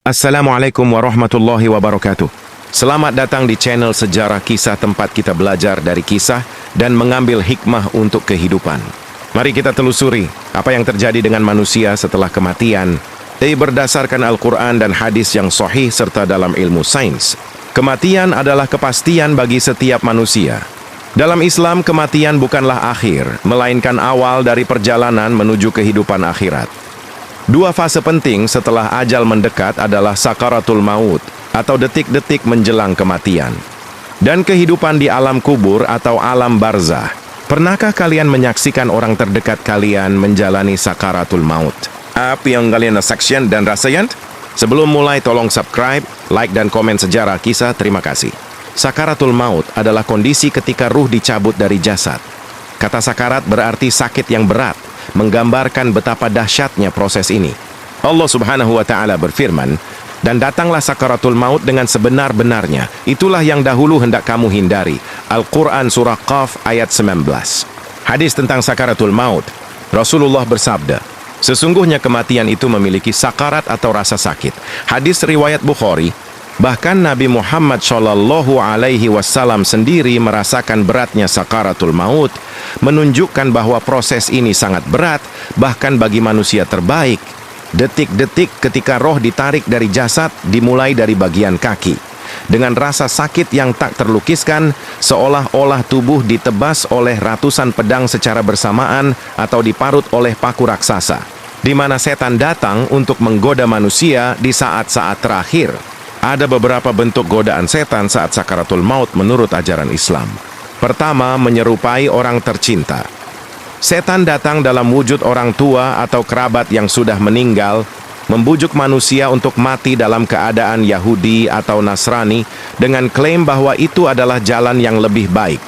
Assalamualaikum warahmatullahi wabarakatuh. Selamat datang di channel Sejarah Kisah, tempat kita belajar dari kisah dan mengambil hikmah untuk kehidupan. Mari kita telusuri apa yang terjadi dengan manusia setelah kematian berdasarkan Al-Quran dan hadis yang sahih serta dalam ilmu sains. Kematian adalah kepastian bagi setiap manusia. Dalam Islam, kematian bukanlah akhir, melainkan awal dari perjalanan menuju kehidupan akhirat. Dua fase penting setelah ajal mendekat adalah sakaratul maut atau detik-detik menjelang kematian, dan kehidupan di alam kubur atau alam barzah. Pernahkah kalian menyaksikan orang terdekat kalian menjalani sakaratul maut? Apa yang kalian saksikan dan rasakan? Sebelum mulai, tolong subscribe, like, dan komen Sejarah Kisah. Terima kasih. Sakaratul maut adalah kondisi ketika ruh dicabut dari jasad. Kata sakarat berarti sakit yang berat, menggambarkan betapa dahsyatnya proses ini. Allah Subhanahu wa Ta'ala berfirman, "Dan datanglah sakaratul maut dengan sebenar-benarnya. Itulah yang dahulu hendak kamu hindari." Al-Quran Surah Qaf ayat 19. Hadis tentang sakaratul maut. Rasulullah bersabda, "Sesungguhnya kematian itu memiliki sakarat atau rasa sakit." Hadis riwayat Bukhari. Bahkan Nabi Muhammad SAW sendiri merasakan beratnya sakaratul maut, menunjukkan bahwa proses ini sangat berat, bahkan bagi manusia terbaik. Detik-detik ketika roh ditarik dari jasad dimulai dari bagian kaki. Dengan rasa sakit yang tak terlukiskan, seolah-olah tubuh ditebas oleh ratusan pedang secara bersamaan atau diparut oleh paku raksasa, di mana setan datang untuk menggoda manusia di saat-saat terakhir. Ada beberapa bentuk godaan setan saat sakaratul maut menurut ajaran Islam. Pertama, menyerupai orang tercinta. Setan datang dalam wujud orang tua atau kerabat yang sudah meninggal, membujuk manusia untuk mati dalam keadaan Yahudi atau Nasrani dengan klaim bahwa itu adalah jalan yang lebih baik.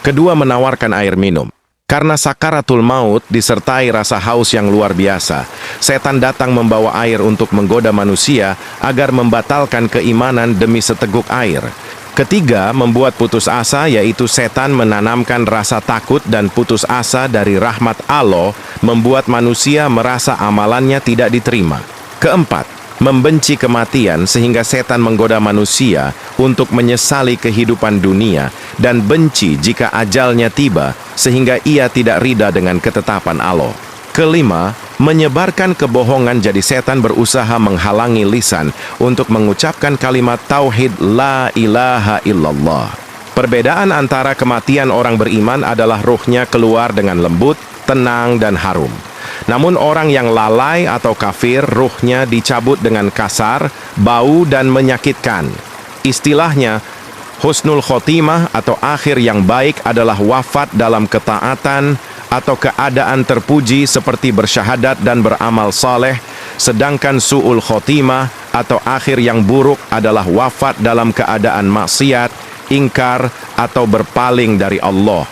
Kedua, menawarkan air minum. Karena sakaratul maut disertai rasa haus yang luar biasa, setan datang membawa air untuk menggoda manusia agar membatalkan keimanan demi seteguk air. Ketiga, membuat putus asa, yaitu setan menanamkan rasa takut dan putus asa dari rahmat Allah, membuat manusia merasa amalannya tidak diterima. Keempat, membenci kematian sehingga setan menggoda manusia untuk menyesali kehidupan dunia dan benci jika ajalnya tiba sehingga ia tidak rida dengan ketetapan Allah. Kelima, menyebarkan kebohongan, jadi setan berusaha menghalangi lisan untuk mengucapkan kalimat tauhid la ilaha illallah. Perbedaan antara kematian orang beriman adalah ruhnya keluar dengan lembut, tenang, dan harum. Namun orang yang lalai atau kafir, ruhnya dicabut dengan kasar, bau, dan menyakitkan. Istilahnya, husnul khotimah atau akhir yang baik adalah wafat dalam ketaatan atau keadaan terpuji seperti bersyahadat dan beramal saleh, sedangkan su'ul khotimah atau akhir yang buruk adalah wafat dalam keadaan maksiat, ingkar, atau berpaling dari Allah.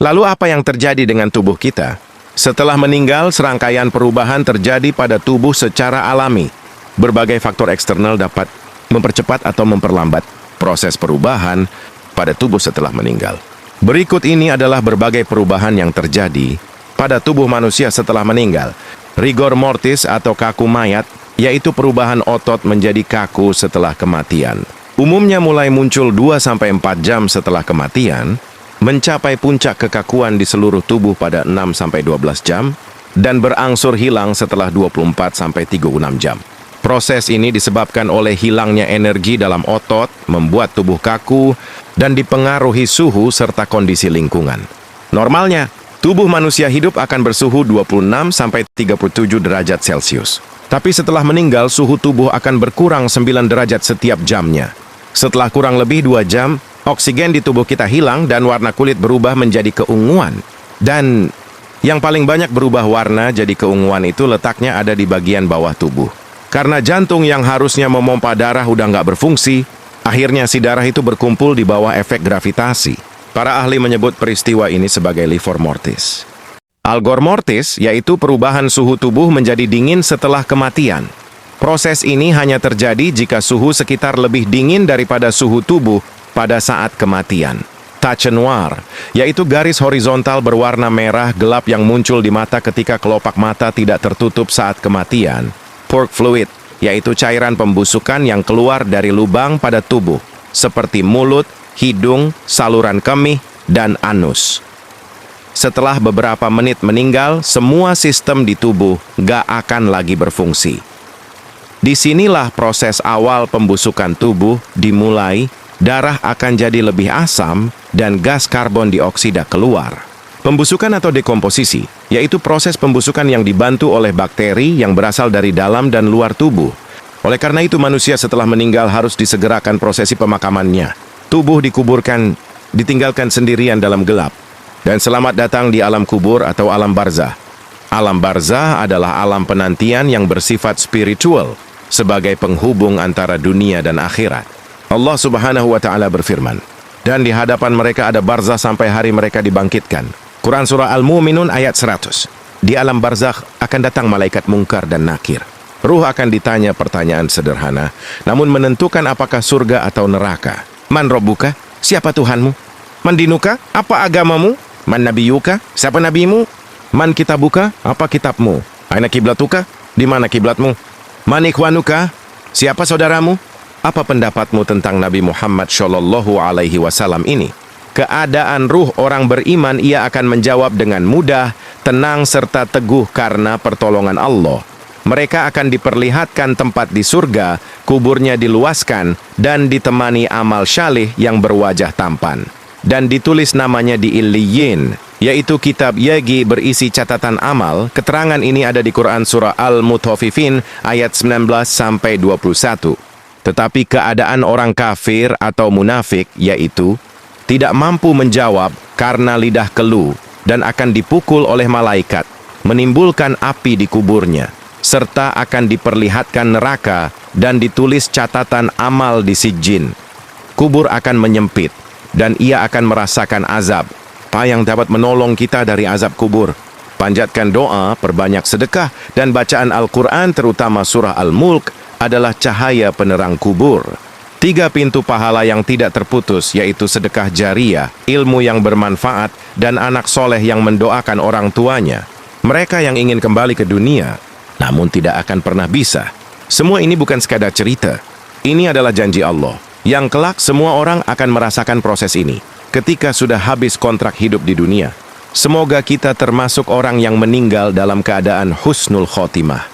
Lalu apa yang terjadi dengan tubuh kita? Setelah meninggal, serangkaian perubahan terjadi pada tubuh secara alami. Berbagai faktor eksternal dapat mempercepat atau memperlambat proses perubahan pada tubuh setelah meninggal. Berikut ini adalah berbagai perubahan yang terjadi pada tubuh manusia setelah meninggal. Rigor mortis atau kaku mayat, yaitu perubahan otot menjadi kaku setelah kematian. Umumnya mulai muncul 2-4 jam setelah kematian, mencapai puncak kekakuan di seluruh tubuh pada 6-12 jam, dan berangsur hilang setelah 24-36 jam. Proses ini disebabkan oleh hilangnya energi dalam otot, membuat tubuh kaku, dan dipengaruhi suhu serta kondisi lingkungan. Normalnya, tubuh manusia hidup akan bersuhu 26-37 derajat Celcius. Tapi setelah meninggal, suhu tubuh akan berkurang 9 derajat setiap jamnya. Setelah kurang lebih 2 jam, oksigen di tubuh kita hilang dan warna kulit berubah menjadi keunguan. Dan yang paling banyak berubah warna jadi keunguan itu letaknya ada di bagian bawah tubuh. Karena jantung yang harusnya memompa darah udah nggak berfungsi, akhirnya si darah itu berkumpul di bawah efek gravitasi. Para ahli menyebut peristiwa ini sebagai livor mortis. Algor mortis, yaitu perubahan suhu tubuh menjadi dingin setelah kematian. Proses ini hanya terjadi jika suhu sekitar lebih dingin daripada suhu tubuh pada saat kematian. Tache noir, yaitu garis horizontal berwarna merah gelap yang muncul di mata ketika kelopak mata tidak tertutup saat kematian. Pork fluid, yaitu cairan pembusukan yang keluar dari lubang pada tubuh, seperti mulut, hidung, saluran kemih, dan anus. Setelah beberapa menit meninggal, semua sistem di tubuh gak akan lagi berfungsi. Disinilah proses awal pembusukan tubuh dimulai, darah akan jadi lebih asam, dan gas karbon dioksida keluar. Pembusukan atau dekomposisi, yaitu proses pembusukan yang dibantu oleh bakteri yang berasal dari dalam dan luar tubuh. Oleh karena itu, manusia setelah meninggal harus disegerakan prosesi pemakamannya. Tubuh dikuburkan, ditinggalkan sendirian dalam gelap. Dan selamat datang di alam kubur atau alam barzah. Alam barzah adalah alam penantian yang bersifat spiritual, sebagai penghubung antara dunia dan akhirat. Allah Subhanahu wa Ta'ala berfirman, dan di hadapan mereka ada barzah sampai hari mereka dibangkitkan. Quran Surah Al-Mu'minun ayat 100. Di alam barzakh akan datang malaikat mungkar dan nakir. Ruh akan ditanya pertanyaan sederhana, namun menentukan apakah surga atau neraka. Man Rabbuka? Siapa Tuhanmu? Man dinuka? Apa agamamu? Man nabiyuka? Siapa nabimu? Man kitabuka? Apa kitabmu? Aina kiblatuka? Di mana kiblatmu? Man ikhwanuka? Siapa saudaramu? Apa pendapatmu tentang Nabi Muhammad Shallallahu Alaihi Wasallam ini? Keadaan ruh orang beriman ia akan menjawab dengan mudah, tenang serta teguh karena pertolongan Allah. Mereka akan diperlihatkan tempat di surga, kuburnya diluaskan, dan ditemani amal syalih yang berwajah tampan. Dan ditulis namanya di Illiyin, yaitu kitab Yagi berisi catatan amal. Keterangan ini ada di Quran Surah Al-Mutaffifin ayat 19-21. Tetapi keadaan orang kafir atau munafik, yaitu tidak mampu menjawab karena lidah keluh dan akan dipukul oleh malaikat, menimbulkan api di kuburnya, serta akan diperlihatkan neraka dan ditulis catatan amal di Sijjin. Kubur akan menyempit, dan ia akan merasakan azab. Apa yang dapat menolong kita dari azab kubur? Panjatkan doa, perbanyak sedekah, dan bacaan Al-Quran terutama surah Al-Mulk adalah cahaya penerang kubur. 3 pintu pahala yang tidak terputus, yaitu sedekah jariyah, ilmu yang bermanfaat, dan anak soleh yang mendoakan orang tuanya. Mereka yang ingin kembali ke dunia, namun tidak akan pernah bisa. Semua ini bukan sekadar cerita. Ini adalah janji Allah, yang kelak semua orang akan merasakan proses ini ketika sudah habis kontrak hidup di dunia. Semoga kita termasuk orang yang meninggal dalam keadaan husnul khotimah.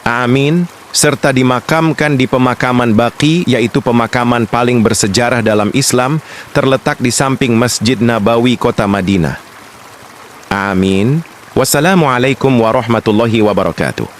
Amin. Serta dimakamkan di pemakaman Baqi, yaitu pemakaman paling bersejarah dalam Islam, terletak di samping Masjid Nabawi kota Madinah. Amin. Wassalamualaikum warahmatullahi wabarakatuh.